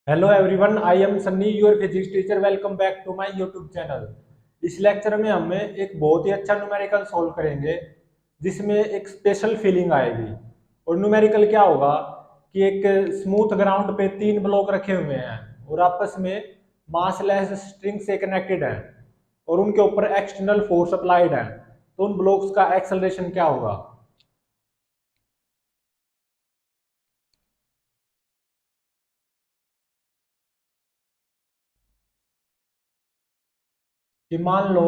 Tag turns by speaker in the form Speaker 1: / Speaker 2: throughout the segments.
Speaker 1: Hello everyone, I am Sunny your physics teacher. Welcome back to my YouTube channel. इस lecture में हम एक बहुत ही अच्छा न्यूमेरिकल सॉल्व करेंगे जिसमें एक स्पेशल फीलिंग आएगी। और न्यूमेरिकल क्या होगा कि एक स्मूथ ग्राउंड पे तीन ब्लॉक रखे हुए हैं और आपस में मासलेस स्ट्रिंग से कनेक्टेड हैं और उनके ऊपर एक्सटर्नल फोर्स अप्लाइड है। तो उन ब्लॉक्स का एक्सेलरेशन क्या होगा। कि मान लो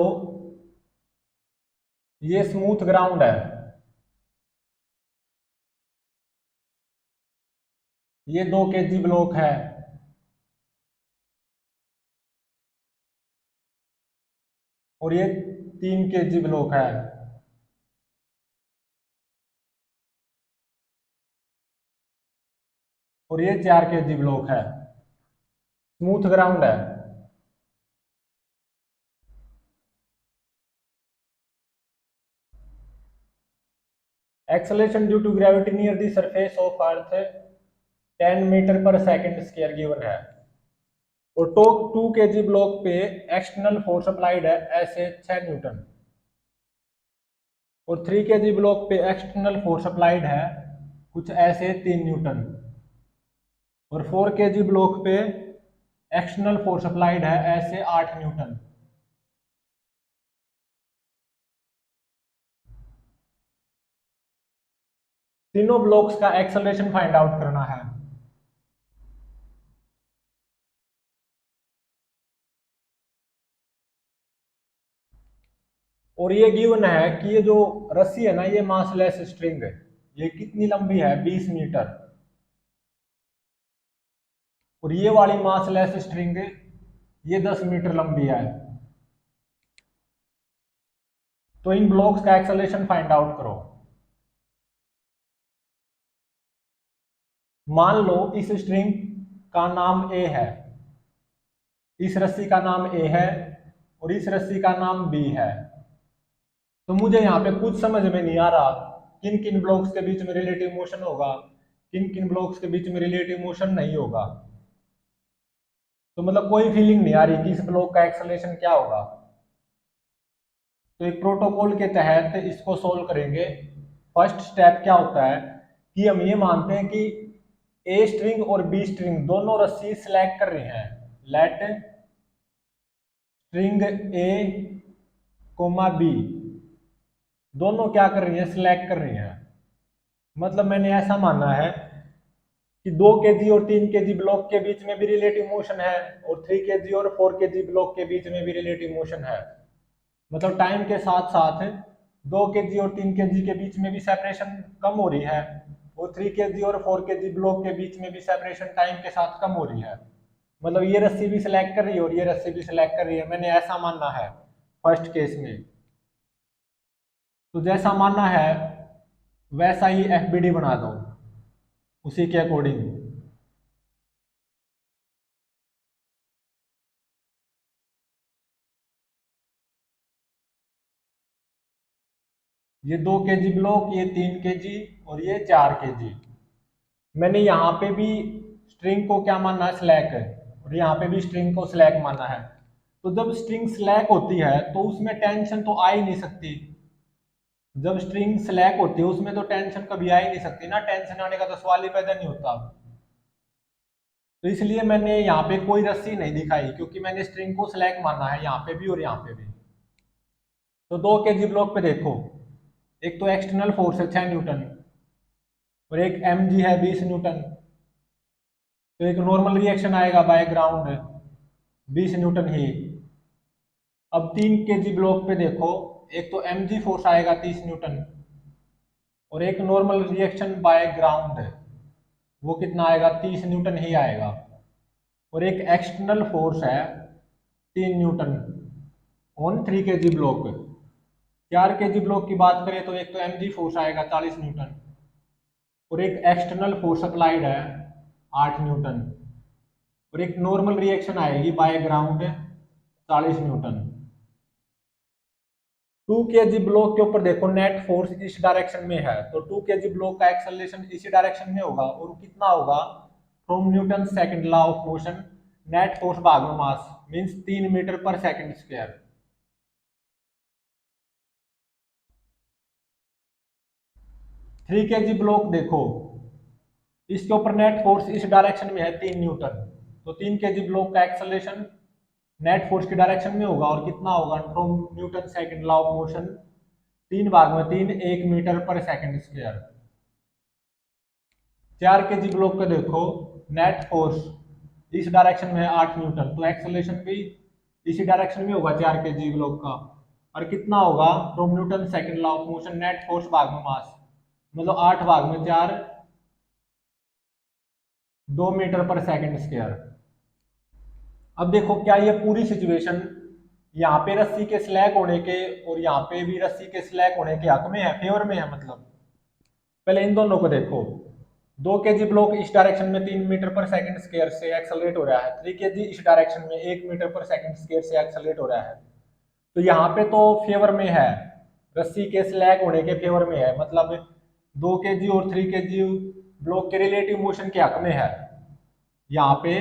Speaker 1: ये स्मूथ ग्राउंड है, ये 2 kg ब्लॉक है और ये 3 kg ब्लॉक है और ये 4 kg ब्लॉक है। स्मूथ ग्राउंड है। Acceleration due to gravity near the surface of earth 10 metre पर सेकंड स्क्वायर गिवन है। और टो 2 kg ब्लॉक पे एक्सटर्नल फोर्स अप्लाइड है ऐसे 6 न्यूटन। और 3 kg ब्लॉक पे एक्सटर्नल फोर्स अप्लाइड है कुछ ऐसे 3 न्यूटन। और 4 kg ब्लॉक पे एक्सटर्नल फोर्स अप्लाइड है ऐसे 8 न्यूटन। तीनों ब्लॉक्स का एक्सेलरेशन फाइंड आउट करना है। और ये गिवन है कि ये जो रस्सी है ना, ये मासलेस स्ट्रिंग है। ये कितनी लंबी है, 20 मीटर। और ये वाली मासलेस स्ट्रिंग ये 10 मीटर लंबी है। तो इन ब्लॉक्स का एक्सेलरेशन फाइंड आउट करो। मान लो इस स्ट्रिंग का नाम ए है, इस रस्सी का नाम ए है और इस रस्सी का नाम बी है। तो मुझे यहाँ पे कुछ समझ में नहीं आ रहा किन किन ब्लॉक्स के बीच में रिलेटिव मोशन होगा, किन किन ब्लॉक्स के बीच में रिलेटिव मोशन नहीं होगा। तो मतलब कोई फीलिंग नहीं आ रही कि इस ब्लॉक का एक्सेलरेशन क्या होगा। तो एक प्रोटोकॉल के तहत इसको सोल्व करेंगे। फर्स्ट स्टेप क्या होता है कि हम ये मानते हैं कि ए स्ट्रिंग और बी स्ट्रिंग दोनों रस्सी सिलेक्ट कर रही हैं। Let string A comma B दोनों क्या कर रही है, सिलेक्ट कर रही है। मतलब मैंने ऐसा मानना है कि 2 kg और 3 kg ब्लॉक के बीच में भी रिलेटिव मोशन है और 3 kg और 4 kg ब्लॉक के बीच में भी रिलेटिव मोशन है। मतलब टाइम के साथ साथ 2 kg और 3 kg के बीच में भी सेपरेशन कम हो रही है और 3 kg और 4 kg ब्लॉक के बीच में भी सेपरेशन टाइम के साथ कम हो रही है। मतलब ये रस्सी भी सिलेक्ट कर रही है और ये रस्सी भी सिलेक्ट कर रही है, मैंने ऐसा मानना है फर्स्ट केस में। तो जैसा मानना है वैसा ही एफबीडी बना दो उसी के अकॉर्डिंग। ये 2 kg ब्लॉक, ये 3 kg और ये 4 kg। मैंने यहाँ पे भी स्ट्रिंग को क्या मानना है, स्लैक है। और यहाँ पे भी स्ट्रिंग को स्लैक मानना है। तो जब स्ट्रिंग स्लैक होती है तो उसमें टेंशन तो आ ही नहीं सकती। जब स्ट्रिंग स्लैक होती है उसमें तो टेंशन कभी आ ही नहीं सकती ना, टेंशन आने का तो सवाल ही पैदा नहीं होता। तो इसलिए मैंने यहाँ पे कोई रस्सी नहीं दिखाई क्योंकि मैंने स्ट्रिंग को स्लैक माना है यहाँ पे भी और यहाँ पे भी। तो 2 kg ब्लॉक पे देखो, एक तो एक्सटर्नल फोर्स है 6 न्यूटन और एक एम जी है 20 न्यूटन। तो एक नॉर्मल रिएक्शन आएगा बाय ग्राउंड 20 न्यूटन ही। अब 3 kg ब्लॉक पे देखो, एक तो एम जी फोर्स आएगा 30 न्यूटन और एक नॉर्मल रिएक्शन बाय ग्राउंड है, वो कितना आएगा, 30 न्यूटन ही आएगा। और एक एक्सटर्नल फोर्स है 3 Newton on 3 kg block. 4 kg block की बात करें तो एक तो एम जी फोर्स आएगा 40 न्यूटन और एक एक्सटर्नल फोर्स अप्लाइड है 8 न्यूटन और एक नॉर्मल रिएक्शन आएगी by ground 40 newton. 2 kg block के ऊपर देखो नेट फोर्स इस डायरेक्शन में है, तो 2 kg ब्लॉक का एक्सेलरेशन इसी डायरेक्शन में होगा और कितना होगा, from Newton second law of motion net force भाग में मास मीन्स 3 मीटर पर सेकंड स्क्वायर। 3 kg ब्लॉक देखो, इसके ऊपर नेट फोर्स इस डायरेक्शन में है 3 न्यूटन, तो 3 kg ब्लॉक का एक्सेलरेशन नेट फोर्स की डायरेक्शन में होगा और कितना होगा from Newton second law of motion 3 भाग में 3 1 मीटर पर सेकंड स्क्वायर। 4 kg ब्लॉक का देखो, नेट फोर्स इस डायरेक्शन में है 8 न्यूटन, तो एक्सेलरेशन भी इसी डायरेक्शन में होगा 4 kg ब्लॉक का, और कितना होगा from Newton second law of motion net force भाग में मास, मतलब 8 भाग में 4 2 मीटर पर सेकंड स्क्वायर। अब देखो क्या ये पूरी सिचुएशन यहाँ पे रस्सी के स्लैग होने के और यहाँ पे भी रस्सी के स्लैग होने के हक में है, फेवर में है। मतलब पहले इन दोनों को देखो, 2 kg ब्लॉक इस डायरेक्शन में 3 मीटर पर सेकंड स्क्वायर से एक्सेलरेट हो रहा है, 3 kg इस डायरेक्शन में 1 मीटर पर सेकंड स्क्वायर से एक्सेलरेट हो रहा है, तो यहाँ पे तो फेवर में है, रस्सी के स्लैग होने के फेवर में है, मतलब 2 kg और 3 kg ब्लॉक के रिलेटिव मोशन के हक में है। यहाँ पे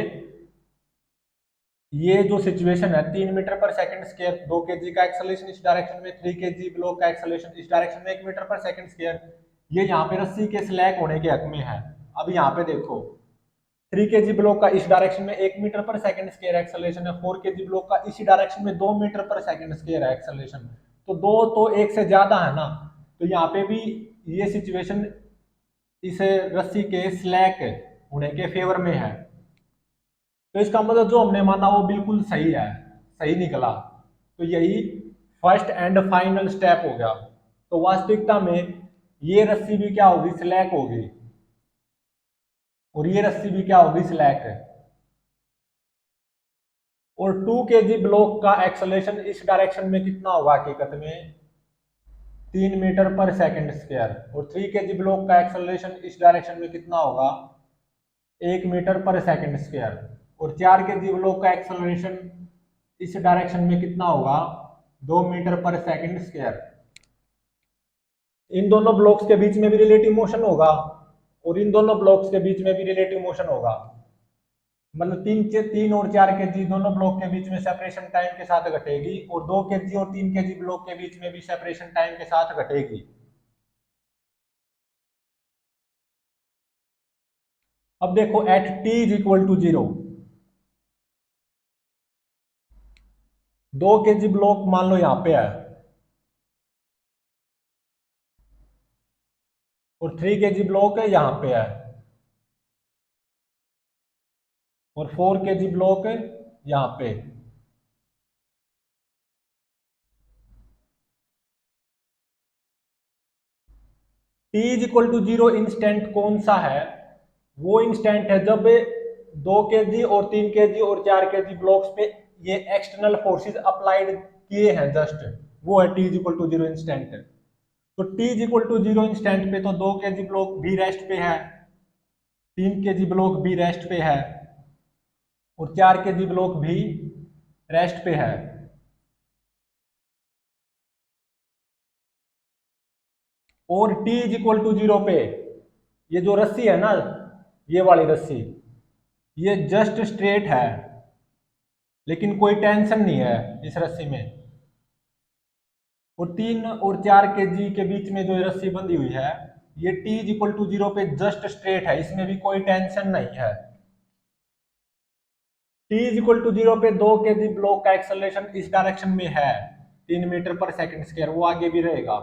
Speaker 1: ये जो सिचुएशन है 3 मीटर पर सेकंड स्क्वायर, 2 kg का एक्सेलरेशन इस डायरेक्शन में, 3 kg ब्लॉक का एक्सेलरेशन इस डायरेक्शन में 1 मीटर पर सेकंड स्क्वायर, ये यहाँ पे रस्सी के स्लैग होने के हक में है। अब यहाँ पे देखो 3 kg ब्लॉक का इस डायरेक्शन में 1 मीटर पर सेकंड स्क्वायर एक्सेलरेशन है, 4 kg ब्लॉक का इसी डायरेक्शन में 2 मीटर पर सेकंड स्क्वायर है एक्सेलरेशन, तो दो तो एक से ज्यादा है ना, तो यहाँ पे भी ये सिचुएशन इस रस्सी के स्लैग होने के फेवर में है। तो इसका मतलब जो हमने माना वो बिल्कुल सही है, सही निकला, तो यही फर्स्ट एंड फाइनल स्टेप हो गया। तो वास्तविकता में ये रस्सी भी क्या होगी, स्लैक होगी, और ये रस्सी भी क्या होगी, स्लैक है। और 2 kg ब्लॉक का एक्सेलरेशन इस डायरेक्शन में कितना होगा हकीकत में, 3 मीटर पर सेकंड स्क्वायर, और 3 kg ब्लॉक का एक्सेलरेशन इस डायरेक्शन में कितना होगा, 1 मीटर पर सेकंड स्क्वायर, और 4 kg ब्लॉक का एक्सेलरेशन इस डायरेक्शन में कितना होगा, 2 मीटर पर सेकंड स्क्वायर। इन दोनों ब्लॉक्स के बीच में भी रिलेटिव मोशन होगा और इन दोनों ब्लॉक्स के बीच में भी रिलेटिव मोशन होगा, मतलब 3 और 4 kg दोनों ब्लॉक के बीच में सेपरेशन टाइम के साथ घटेगी, और 2 kg और 3 kg ब्लॉक के बीच में भी सेपरेशन टाइम के साथ घटेगी। अब देखो at t is equal to 0, 2 kg block मान लो यहाँ पे है और 3 kg ब्लॉक है यहाँ पे है, और 4 kg ब्लॉक है यहाँ पे। t is equal to 0 instant कौन सा है, वो इंस्टेंट है जब 2 kg और 3 kg और 4 kg ब्लॉक्स पे ये एक्सटर्नल फोर्सेस अप्लाइड किए हैं जस्ट, वो है t is equal to 0 instant. तो t is equal to 0 instant पे तो 2 kg ब्लॉक भी रेस्ट पे है, 3 kg ब्लॉक भी रेस्ट पे है, और 4 kg ब्लॉक भी रेस्ट पे है। और t इज इक्वल टू 0 पे ये जो रस्सी है ना, ये वाली रस्सी, ये जस्ट स्ट्रेट है, लेकिन कोई टेंशन नहीं है इस रस्सी में, और 3 और 4 kg के बीच में जो रस्सी बंधी हुई है ये t इज इक्वल टू 0 पे जस्ट स्ट्रेट है, इसमें भी कोई टेंशन नहीं है। t इज इक्वल टू 0 पे 2 kg ब्लॉक का एक्सेलरेशन इस डायरेक्शन में है 3 मीटर पर सेकंड स्क्वायर, वो आगे भी रहेगा,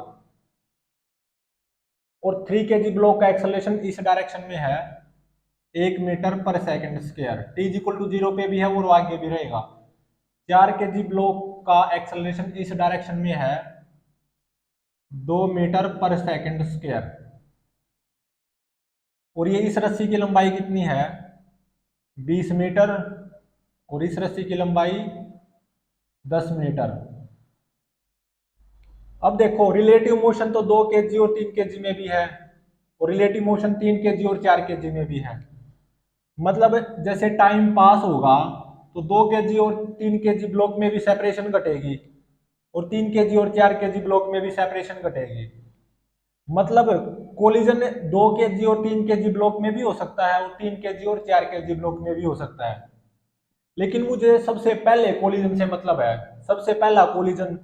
Speaker 1: और 3 kg ब्लॉक का एक्सेलरेशन इस डायरेक्शन में है 1 मीटर पर second square, t is equal to 0 पे भी है और आगे भी रहेगा। 4 kg ब्लॉक का एक्सेलरेशन इस डायरेक्शन में है 2 मीटर पर सेकंड स्क्वायर, और ये इस रस्सी की लंबाई कितनी है, 20 मीटर, और इस रस्सी की लंबाई 10 मीटर। अब देखो रिलेटिव मोशन तो 2 kg और 3 kg में भी है, और रिलेटिव मोशन 3 kg और 4 kg में भी है, मतलब जैसे टाइम पास होगा तो 2 kg और 3 kg ब्लॉक में भी सेपरेशन घटेगी, और 3 kg और 4 kg ब्लॉक में भी सेपरेशन घटेगी। मतलब कोलिजन 2 kg और 3 kg ब्लॉक में भी हो सकता है और 3 kg और 4 kg ब्लॉक में भी हो सकता है। लेकिन मुझे सबसे पहले कोलिजन से मतलब है, सबसे पहला कोलिजन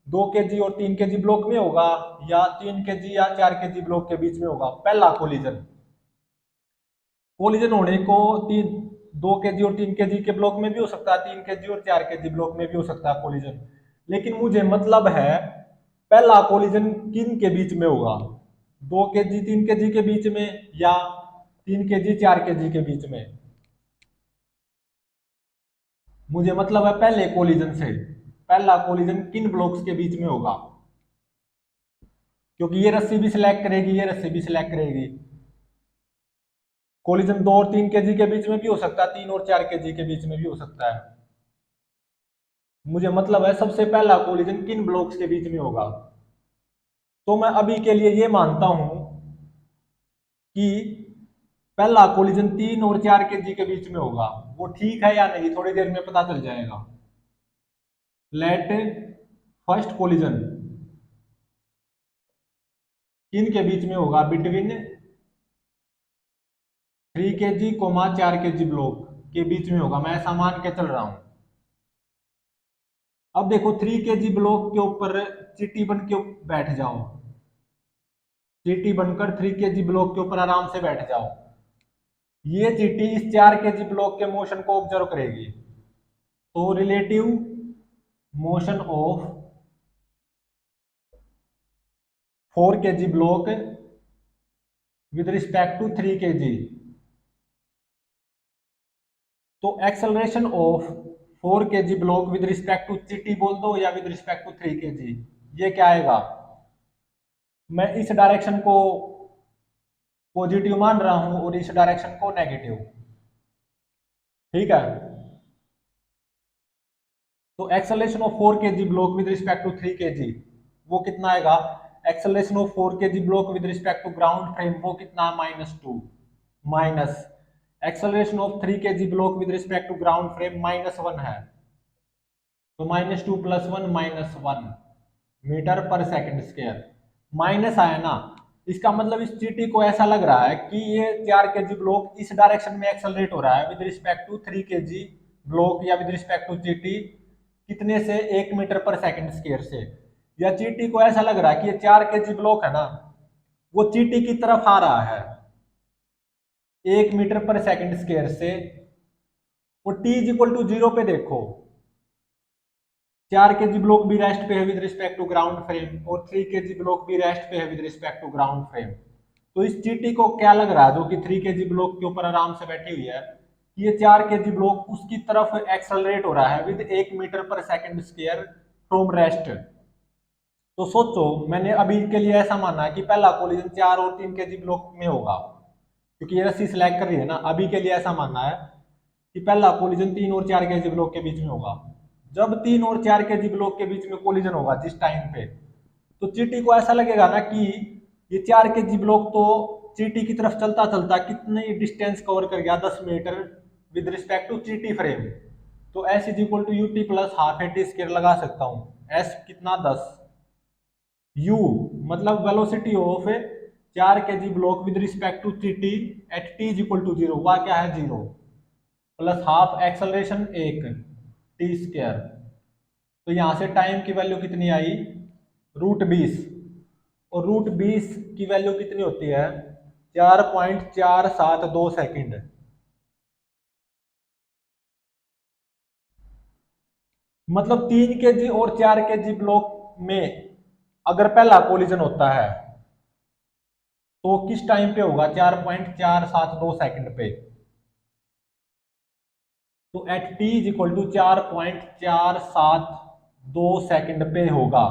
Speaker 1: 2 kg और 3 kg ब्लॉक में होगा या 3 kg या 4 kg ब्लॉक के बीच में होगा। पहला कोलिजन, कोलिजन होने को 2 kg और 3 kg के ब्लॉक में भी हो सकता है, 3 kg और 4 kg ब्लॉक में भी हो सकता है कोलिजन। लेकिन मुझे मतलब है पहला कोलिजन किन के बीच में होगा, 2 kg 3 kg के बीच में या 3 kg 4 kg के बीच में। मुझे मतलब है पहले कोलिजन से, पहला कोलिजन किन ब्लॉक्स के बीच में होगा, क्योंकि ये रस्सी भी सिलेक्ट करेगी, ये रस्सी भी सिलेक्ट करेगी। कोलिजन 2 और 3 kg के बीच में भी हो सकता है, 3 और 4 kg के बीच में भी हो सकता है। मुझे मतलब है सबसे पहला कोलिजन किन ब्लॉक्स के बीच में होगा। तो मैं अभी के लिए ये मानता हूं कि पहला कोलिजन 3 और 4 kg के बीच में होगा। वो ठीक है या नहीं थोड़ी देर में पता चल जाएगा। लेट फर्स्ट कोलिजन किन के बीच में होगा, बिटवीन 3 kg 4 kg ब्लॉक के बीच में होगा, मैं ऐसा मान के चल रहा हूं। अब देखो 3 kg ब्लॉक के ऊपर चीटी बन के बैठ जाओ, चीटी बनकर 3 kg ब्लॉक के ऊपर आराम से बैठ जाओ। ये चीटी इस 4 kg ब्लॉक के मोशन को ऑब्जर्व करेगी। तो relative motion of 4 kg block with respect to 3 kg, तो acceleration of 4 kg block with respect to चीटी बोल दो या विद रिस्पेक्ट टू 3 kg, ये क्या आएगा। मैं इस डायरेक्शन को पॉजिटिव मान रहा हूं और इस डायरेक्शन को नेगेटिव, ठीक है। तो acceleration of 4 kg block with respect to 3 kg वो कितना आएगा, acceleration of 4 kg block with respect to ground frame वो कितना, -2, minus acceleration of 3 kg block with respect to ground frame -1 है, तो -2 + 1 -1 मीटर पर सेकंड स्क्वायर। माइनस आया ना, इसका मतलब इस चीटी को ऐसा लग रहा है कि ये 4 kg ब्लॉक इस डायरेक्शन में एक्सेलरेट हो रहा है with respect to 3 kg block या विद रिस्पेक्ट टू चीटी कितने से, 1 मीटर पर सेकंड स्क्वायर से। या चीटी को ऐसा लग रहा है कि ये 4 kg ब्लॉक है ना, वो चीटी की तरफ आ रहा है 1 मीटर पर सेकंड स्क्वायर से। और t = 0 पे देखो 4 kg ब्लॉक भी रेस्ट पे है with respect to ground frame और 3 kg ब्लॉक भी रेस्ट पे है with respect to ground frame. तो इस चीटी को क्या लग रहा है जो कि 3 kg ब्लॉक के ऊपर आराम से बैठी हुई है, कि ये 4 kg ब्लॉक उसकी तरफ एक्सेलरेट हो रहा है विद 1 मीटर पर सेकंड स्क्वायर फ्रॉम रेस्ट। तो सोचो मैंने अभी के लिए ऐसा माना है कि पहला कोलिजन 4 और 3 kg ब्लॉक में होगा, क्योंकि ये रस्सी सिलेक्ट कर रही है ना। अभी के लिए ऐसा मानना है कि पहला कोलिजन 3 और 4 kg ब्लॉक के बीच में होगा। जब 3 और 4 kg ब्लॉक के बीच में कोलिजन होगा जिस टाइम पे, तो चीटी को ऐसा लगेगा ना कि ये 4 kg ब्लॉक तो चीटी की तरफ चलता चलता कितनी डिस्टेंस कवर कर गया, 10 मीटर विद रिस्पेक्ट टू चीटी फ्रेम। तो S = UT + ½ AT² लगा सकता हूँ। S कितना, 10, U मतलब velocity of 4 kg block with respect to चीटी एट t = 0, वह क्या है 0, प्लस हाफ एक्सेलरेशन 1 t²। तो यहां से टाइम की वैल्यू कितनी आई, √20, और √20 की वैल्यू कितनी होती है, 4.472 सेकंड। मतलब 3 kg और 4 kg ब्लॉक में अगर पहला कोलिजन होता है तो किस टाइम पे होगा, 4.472 सेकंड पे। तो एट t = 4.472 सेकंड पे होगा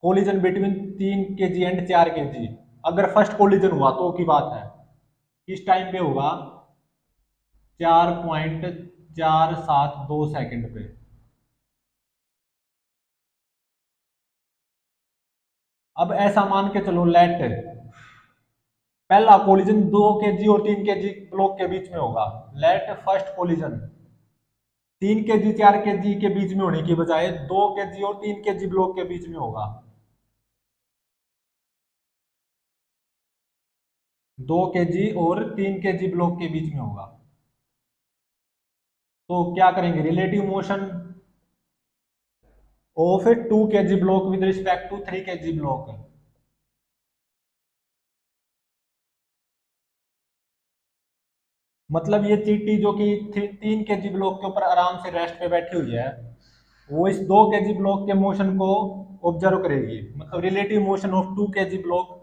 Speaker 1: collision between 3 kg and 4 kg। अगर फर्स्ट कोलिजन हुआ तो की बात है, किस टाइम पे होगा, 4.472 सेकंड पे। अब ऐसा मान के चलो लेट पहला कोलिजन 2 kg और 3 kg ब्लॉक के बीच में होगा। Let first collision 3 kg 4 kg के बीच में होने की बजाय 2 kg और 3 kg ब्लॉक के बीच में होगा। 2 kg और 3 kg ब्लॉक के बीच में होगा। तो क्या करेंगे, relative motion of 2 kg block with respect to 3 kg block. मतलब ये चींटी जो कि 3 kg ब्लॉक के ऊपर आराम से रेस्ट पे बैठी हुई है, वो इस 2 kg ब्लॉक के मोशन को ऑब्जर्व करेगी। मतलब relative motion of 2 kg block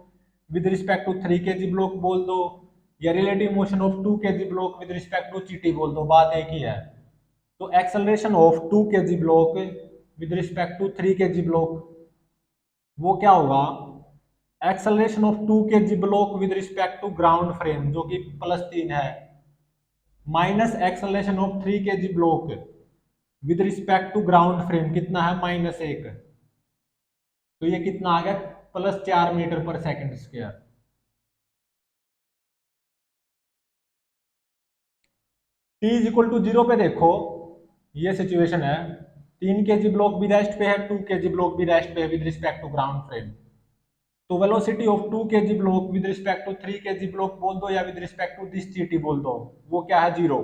Speaker 1: with respect to 3 kg block बोल दो, या relative motion of 2 kg block with respect to चींटी बोल दो, बात एक ही है। तो acceleration of 2 kg block with respect to 3 kg block, वो क्या होगा, acceleration of 2 kg block with respect to ground frame जो कि +3 है, minus acceleration of 3 kg block with respect to ground frame कितना है, -1। तो ये कितना आ गया, +4 मीटर पर second square. T is equal to 0 पे देखो, ये सिचुएशन है, 3 kg ब्लॉक भी रेस्ट पे है, 2 kg ब्लॉक भी रेस्ट पे है with respect to ground frame. तो velocity of 2 kg block with respect to 3 kg block बोल दो, या विद रिस्पेक्ट टू दिस चीटी बोल दो, वो क्या है, 0।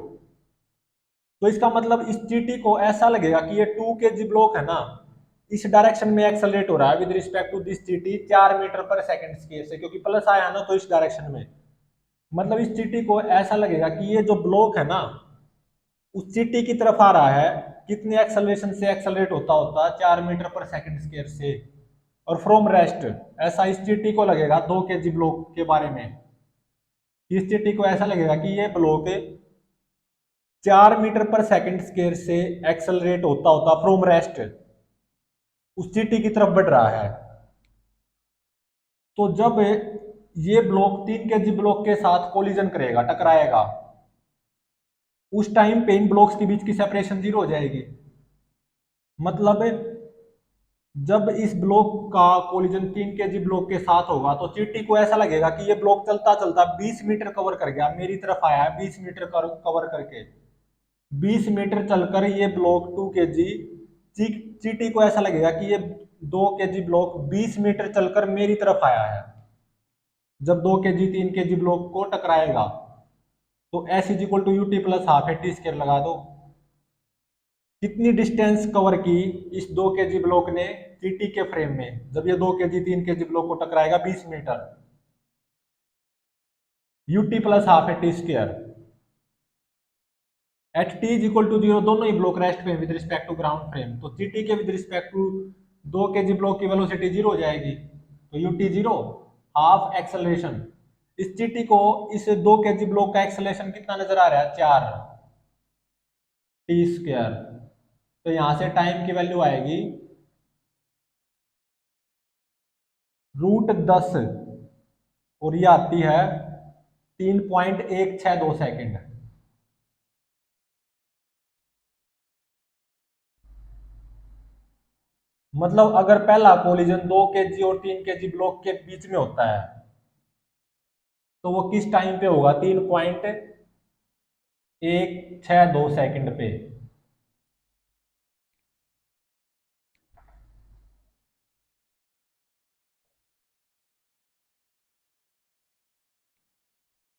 Speaker 1: तो इसका मतलब इस चीटी को ऐसा लगेगा कि ये 2 kg ब्लॉक है ना, इस डायरेक्शन में एक्सेलरेट हो रहा है विद रिस्पेक्ट टू दिस चीटी 4 मीटर पर सेकंड स्केल से, क्योंकि प्लस आया ना तो इस डायरेक्शन में। मतलब इस चीटी को ऐसा लगेगा कि ये जो ब्लॉक है ना, उस चीटी की तरफ आ रहा है, कितने एक्सेलरेशन से एक्सेलरेट होता होता 4 मीटर पर सेकंड स्केल से, और फ्रॉम रेस्ट। ऐसा इस चीटी को लगेगा 2 kg ब्लॉक के बारे में, इस चीटी को ऐसा लगेगा कि ये ब्लॉक 4 मीटर पर सेकंड स्केल से एक्सेलरेट होता होता फ्रॉम रेस्ट उस चीटी की तरफ बढ़ रहा है। तो जब ये ब्लॉक 3 kg ब्लॉक के साथ कोलिजन करेगा, टकराएगा, उस टाइम पे इन ब्लॉक्स के बीच की सेपरेशन 0 हो जाएगी। मतलब जब इस ब्लॉक का कोलिजन 3 kg ब्लॉक के साथ होगा तो चीटी को ऐसा लगेगा कि ये ब्लॉक चलता चलता 20 मीटर कवर कर गया, मेरी तरफ आया है 20 मीटर कवर करके, 20 मीटर चलकर ये ब्लॉक 2 kg, चीटी को ऐसा लगेगा कि ये 2 kg ब्लॉक 20 मीटर चलकर मेरी तरफ आया है। जब 2 kg 3 kg ब्लॉक को टकराएगा तो s is equal to u t plus half है टी स्क्वायर लगा दो। कितनी डिस्टेंस कवर की इस 2 kg ब्लॉक ने चीटी के फ्रेम में, जब ये 2 kg 3 kg ब्लॉक को टकराएगा 20 मीटर, यूटी प्लस हाफ है t square. At t is equal to 0 दोनों ही ब्लॉक रेस्ट पे with respect to ground frame, तो चीटी के with respect to 2 kg block की वेलोसिटी 0 हो जाएगी, तो यूटी 0, हाफ एक्सेलरेशन। इस चीटी को इस 2 kg ब्लॉक का एक्सेलरेशन कितना नजर आ रहा है, 4 टी स्क्वायर। तो यहां से टाइम की वैल्यू आएगी √10, और ये आती है 3.162 सेकंड। मतलब अगर पहला कोलिजन 2 kg और 3 kg ब्लॉक के बीच में होता है तो वो किस टाइम पे होगा, 3.162 सेकंड पे।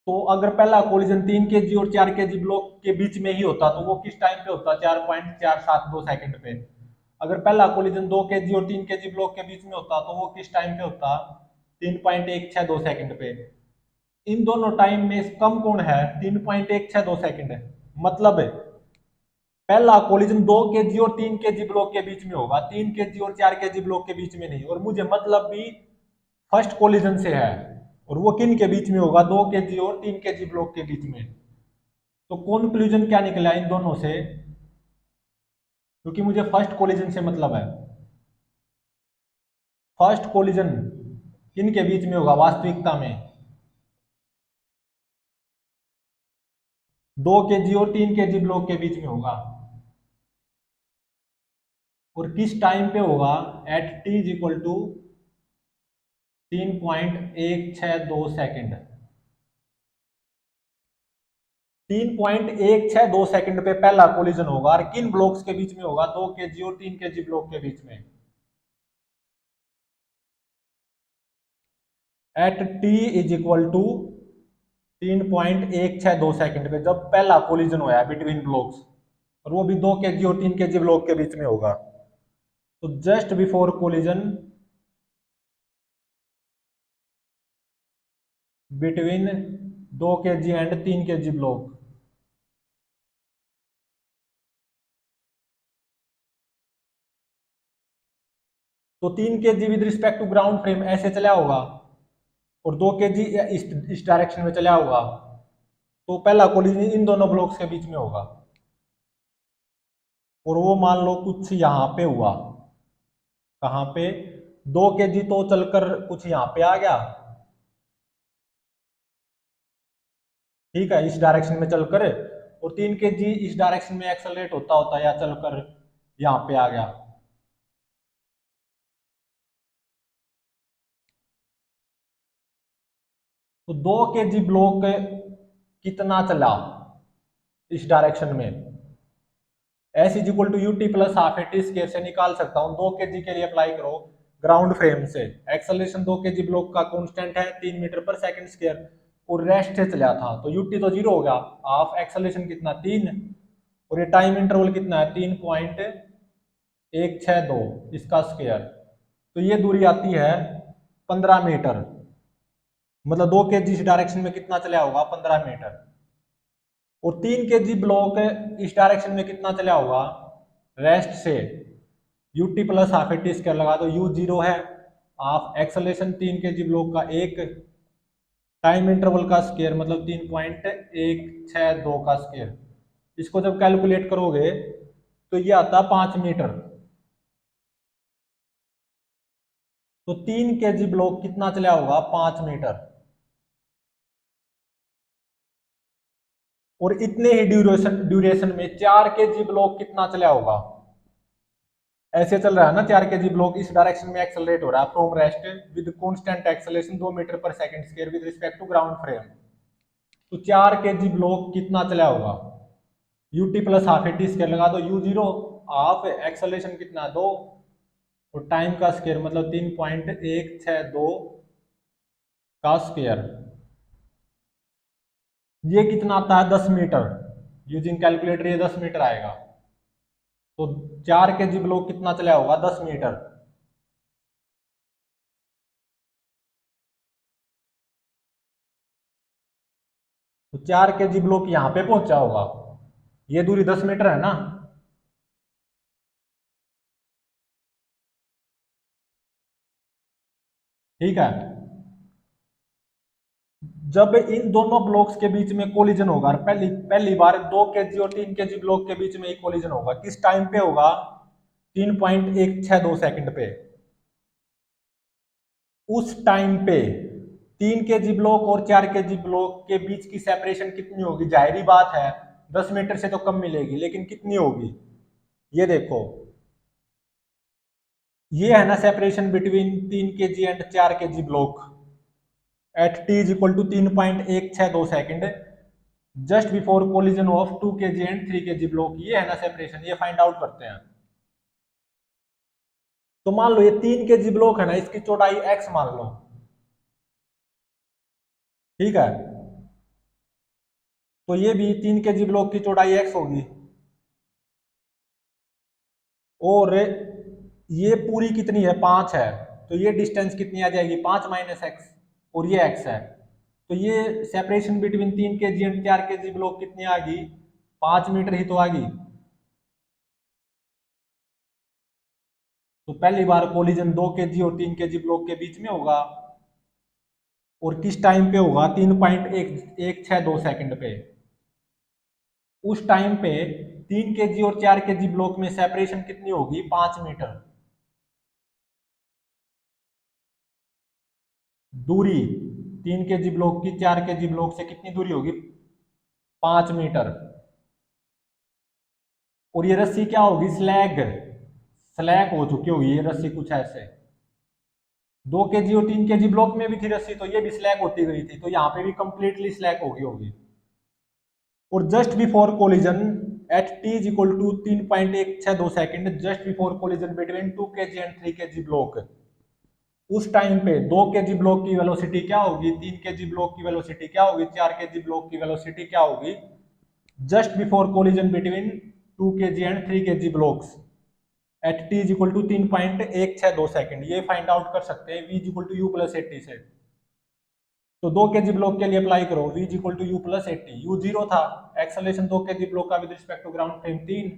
Speaker 1: तो अगर पहला कोलिजन 3 kg और 4 kg ब्लॉक के बीच में ही होता तो वो किस टाइम पे होता, 4.472 सेकंड पे। अगर पहला कोलिजन 2 kg और 3 kg ब्लॉक के बीच में होता तो वो किस टाइम पे होता, 3.162 सेकंड पे। इन दोनों टाइम में कम कौन है, 3.162 सेकंड है। मतलब पहला कोलिजन 2 kg और 3 kg ब्लॉक के बीच में होगा, 3 kg और 4 kg ब्लॉक के बीच में नहीं। और मुझे मतलब भी फर्स्ट कोलिजन से है, और वो किन के बीच में होगा, 2 kg और 3 kg ब्लॉक के बीच में। तो कंक्लूजन क्या निकला इन दोनों से, क्योंकि मुझे फर्स्ट कोलिजन से मतलब है, फर्स्ट कोलिजन किन के बीच में होगा वास्तविकता में, 2 kg और 3 kg ब्लॉक के बीच में होगा। और किस टाइम पे होगा, at t is equal to 3.162 second. 3.162 second पे पहला कोलिजन होगा, और किन ब्लॉक्स के बीच में होगा, 2 kg और 3 kg ब्लॉक के बीच में। At t is equal to 3.162 second पे जब पहला कोलिजन हुआ है बिटवीन ब्लॉक्स, और वो भी 2 kg और 3 kg ब्लॉक के बीच में होगा। तो just before collision between 2 kg and 3 kg block, तो 3 kg with respect to ground frame ऐसे चला होगा और 2 kg इस डायरेक्शन में चला होगा, तो पहला कोलिजन इन दोनों ब्लॉक्स के बीच में होगा। और वो मान लो कुछ यहां पे हुआ, कहां पे, 2 kg तो चलकर कुछ यहां पे आ गया, ठीक है, इस डायरेक्शन में चलकर, और 3 kg इस डायरेक्शन में एक्सेलरेट होता होता या चलकर यहां पे आ गया। तो 2 kg ब्लॉक कितना चला इस डायरेक्शन में, s is equal to u t plus half a t square से निकाल सकता हूं। 2 kg के लिए अप्लाई करो ग्राउंड फ्रेम से, एक्सेलरेशन 2 kg ब्लॉक का कांस्टेंट है 3 मीटर पर सेकंड स्क्वायर, और रेस्ट से चला था तो यूटी तो 0 हो गया, हाफ एक्सेलरेशन कितना 3, और ये टाइम इंटरवल कितना है 3.162 इसका स्क्वायर, तो ये दूरी आती है 15 मीटर, मतलब 2 kg इस डायरेक्शन में कितना चला होगा 15 मीटर, और 3 kg ब्लॉक इस डायरेक्शन में कितना चला होगा रेस्ट से, you t plus half a t square लगा दो, यू 0 है, हाफ एक्सेलरेशन 3 kg ब्लॉक का एक, टाइम इंटरवल का स्क्वायर मतलब 3.162 का स्क्वायर, इसको जब कैलकुलेट करोगे तो ये आता 5 मीटर। तो 3 kg ब्लॉक कितना चला होगा 5 मीटर, और इतने ही ड्यूरेशन में 4 kg ब्लॉक कितना चला होगा, ऐसे चल रहा है ना 4 kg ब्लॉक इस डायरेक्शन में एक्सेलरेट हो रहा है from rest with constant acceleration 2 meter पर second square with respect to ground frame, तो 4 kg ब्लॉक कितना चला होगा, u t plus half a t square लगा दो, यू 0 हाफ एक्सेलरेशन कितना 2, और टाइम का स्क्वायर मतलब 3.162 का स्क्वायर, ये कितना आता है 10 मीटर, यूजिंग कैलकुलेटर ये 10 मीटर आएगा। तो 4 kg ब्लॉक कितना चला होगा 10 मीटर, तो 4 kg ब्लॉक यहां पे पहुंचा होगा, ये दूरी 10 मीटर है ना, ठीक है। जब इन दोनों ब्लॉक्स के बीच में कोलिजन होगा, पहली पहली बार 2 kg और 3 kg ब्लॉक के बीच में एक कोलिजन होगा, किस टाइम पे होगा 3.162 सेकंड पे, उस टाइम पे 3 kg ब्लॉक और 4 kg ब्लॉक के बीच की सेपरेशन कितनी होगी, जाहिर बात है 10 मीटर से तो कम मिलेगी, लेकिन कितनी होगी, ये देखो, ये है ना separation between 3 kg and 4 kg block at t is equal to 3.162 second just before collision of 2 kg and 3 kg block, ये है ना सेपरेशन, ये फाइंड आउट करते हैं। तो मान लो ये 3 kg ब्लॉक है ना, इसकी चौड़ाई x मान लो, ठीक है, तो ये भी 3 kg ब्लॉक की चौड़ाई x होगी, और ये पूरी कितनी है 5 है, तो ये डिस्टेंस कितनी आ जाएगी 5 माइनस एक्स, और ये x है, तो ये separation between 3 kg and 4 kg block कितनी आ गई 5 मीटर ही तो आ गई। तो पहली बार कोलिजन 2 kg और 3 kg ब्लॉक के बीच में होगा, और किस टाइम पे होगा 3.162 सेकंड पे, उस टाइम पे 3 kg और 4 kg ब्लॉक में सेपरेशन कितनी होगी 5 मीटर, दूरी 3 kg ब्लॉक की 4 kg ब्लॉक से कितनी दूरी होगी 5 मीटर, और ये रस्सी क्या होगी स्लैग, स्लैग हो चुकी होगी ये रस्सी कुछ ऐसे, 2 kg और 3 kg ब्लॉक में भी थी रस्सी, तो ये भी स्लैग होती गई थी, तो यहाँ पे भी कंप्लीटली स्लैग होगी। और just before collision at t is equal to 3.162 second just before collision between 2 kg and 3 kg block, उस टाइम पे 2 kg ब्लॉक की वेलोसिटी क्या होगी, 3 kg ब्लॉक की वेलोसिटी क्या होगी, 4 kg ब्लॉक की वेलोसिटी क्या होगी, just before collision between 2 kg and 3 kg blocks at t is equal to 3.162 second. ये फाइंड आउट कर सकते हैं v is equal to u plus 80 से। तो 2 kg ब्लॉक के लिए अप्लाई करो v is equal to u plus 80, u zero था, एक्सेलरेशन 2 kg ब्लॉक का with respect to ground frame 3,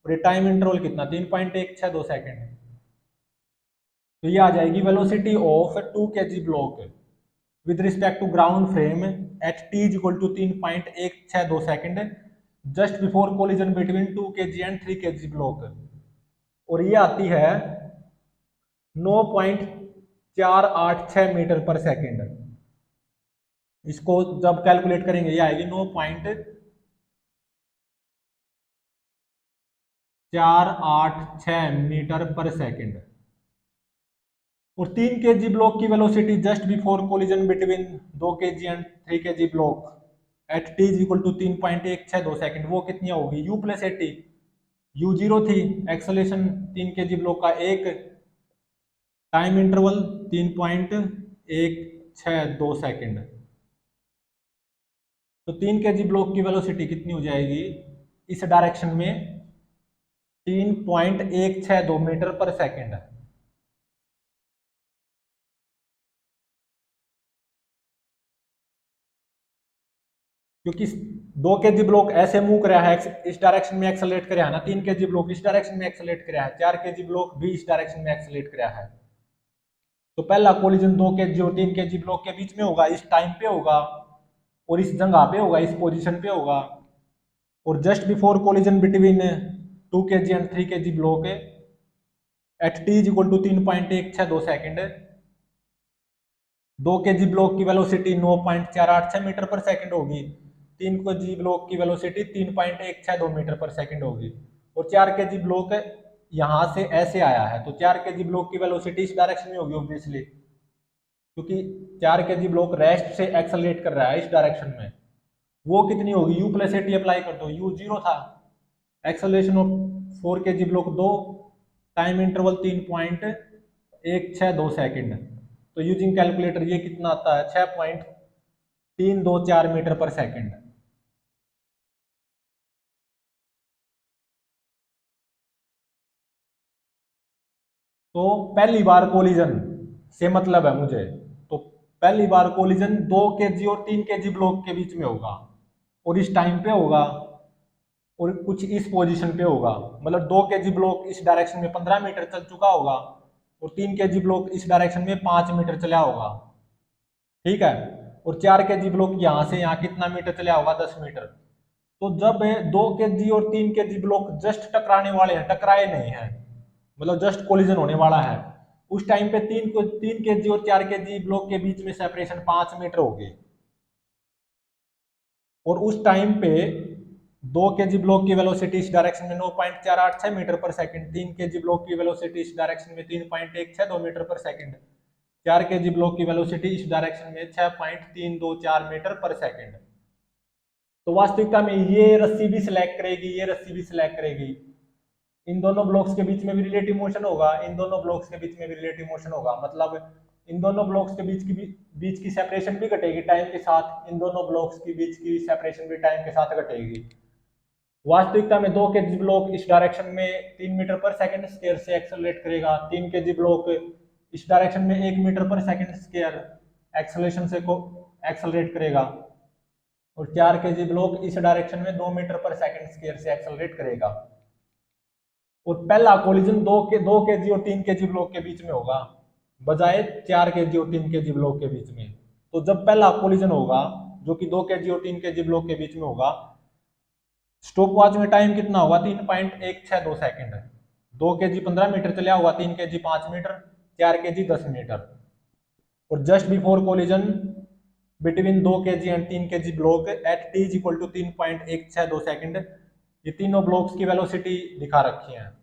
Speaker 1: और ये टाइम इंटरवल कितना 3.162 सेकेंड। तो ये आ जाएगी velocity of 2 kg block with respect to ground frame at t is equal to 3.162 second just before collision between 2 kg and 3 kg block, और ये आती है 9.486 मीटर पर सेकेंड। इसको जब कैलकुलेट करेंगे ये आएगी 9.486 मीटर पर सेकेंड। और 3 kg ब्लॉक की velocity just before collision between 2 kg and 3 kg block at t is equal to 3.162 second, वो कितनी होगी u प्लस 80, यू जीरो थी, एक्सेलरेशन 3 kg ब्लॉक का एक, टाइम इंटरवल 3.162 सेकेंड। तो 3 kg ब्लॉक की वेलोसिटी कितनी हो जाएगी इस डायरेक्शन में 3.162 मीटर पर सेकेंड। क्योंकि 2 kg ब्लॉक ऐसे मूव कर रहा है, इस डायरेक्शन में एक्सेलरेट कर रहा है ना, 3 kg ब्लॉक इस डायरेक्शन में एक्सेलरेट कर रहा है, 4 kg ब्लॉक भी इस डायरेक्शन में एक्सेलरेट कर रहा है। तो पहला कोलिजन 2 kg और 3 kg ब्लॉक के बीच में होगा, इस टाइम पे होगा और इस जगह पे होगा, इस पोजीशन पे होगा, और just before collision between 2 kg and 3 kg block at t is equal to 3.162 second. 2 kg block की वेलोसिटी 9.486 मीटर पर सेकेंड होगी, 3 kg ब्लॉक की वेलोसिटी 3.162 मीटर पर सेकेंड होगी, और 4 kg ब्लॉक यहां से ऐसे आया है, तो 4 kg ब्लॉक की वेलोसिटी इस डायरेक्शन में होगी ऑब्वियसली, क्योंकि 4 kg ब्लॉक रेस्ट से एक्सेलरेट कर रहा है इस डायरेक्शन में। वो कितनी होगी u प्लस 80 अप्लाई कर दो, u जीरो था, acceleration of 4 kg block 2, time interval 3.162 second. तो यूजिंग कैलकुलेटर ये कितना आता है 6.324 मीटर पर सेकेंड। तो पहली बार कोलिजन से मतलब है मुझे, तो पहली बार कोलिजन 2 kg और 3 kg ब्लॉक के बीच में होगा, और इस टाइम पे होगा, और कुछ इस पोजीशन पे होगा, मतलब 2 kg ब्लॉक इस डायरेक्शन में 15 मीटर चल चुका होगा, और 3 kg ब्लॉक इस डायरेक्शन में 5 मीटर चला होगा, ठीक है, और 4 kg ब्लॉक यहाँ से यहाँ कितना मीटर चला होगा 10 मीटर। तो जब 2 kg और 3 kg ब्लॉक जस्ट टकराने वाले हैं, टकराए नहीं है, मतलब जस्ट कोलिजन होने वाला है, उस टाइम पे 3 kg और 4 kg ब्लॉक के बीच में सेपरेशन 5 मीटर होगी, और उस टाइम पे 2 kg ब्लॉक की वेलोसिटी इस डायरेक्शन में 9.486 मीटर पर सेकंड, 3 kg ब्लॉक की वेलोसिटी इस डायरेक्शन में 3.162 मीटर पर सेकंड, 4 kg ब्लॉक की वेलोसिटी इस डायरेक्शन में 6.324 मीटर पर सेकंड। तो वास्तविकता में ये रस्सी भी सिलेक्ट करेगी, ये रस्सी भी सिलेक्ट करेगी, इन दोनों ब्लॉक्स के बीच में भी रिलेटिव मोशन होगा, इन दोनों ब्लॉक्स के बीच में भी रिलेटिव मोशन होगा, मतलब इन दोनों ब्लॉक्स के बीच की सेपरेशन भी घटेगी टाइम के साथ, इन दोनों ब्लॉक्स के बीच की सेपरेशन भी टाइम के साथ घटेगी। वास्तविकता में 2 kg ब्लॉक इस डायरेक्शन में 3 मीटर पर सेकंड स्क्वायर से एक्सेलरेट करेगा, 3 kg ब्लॉक इस डायरेक्शन में 1 मीटर पर सेकंड स्क्वायर एक्सेलरेशन से को एक्सेलरेट करेगा, और 4 kg ब्लॉक इस डायरेक्शन में 2 मीटर पर सेकंड स्क्वायर से एक्सेलरेट करेगा। और पहला कोलिजन 2 kg और 3 kg ब्लॉक के बीच में होगा, बजाय 4 kg और 3 kg ब्लॉक के बीच में। तो जब पहला कोलिजन होगा जो कि 2 kg और 3 kg ब्लॉक के बीच में होगा, स्टॉप वॉच में टाइम कितना होगा 3.162 सेकेंड। 2 kg 15 मीटर चला होगा, 3 kg 5 मीटर, 4 kg 10 मीटर, और just before collision between 2 kg and 3 kg block at t is equal to 3.162 second. ये तीनों ब्लॉक्स की वेलोसिटी दिखा रखी है।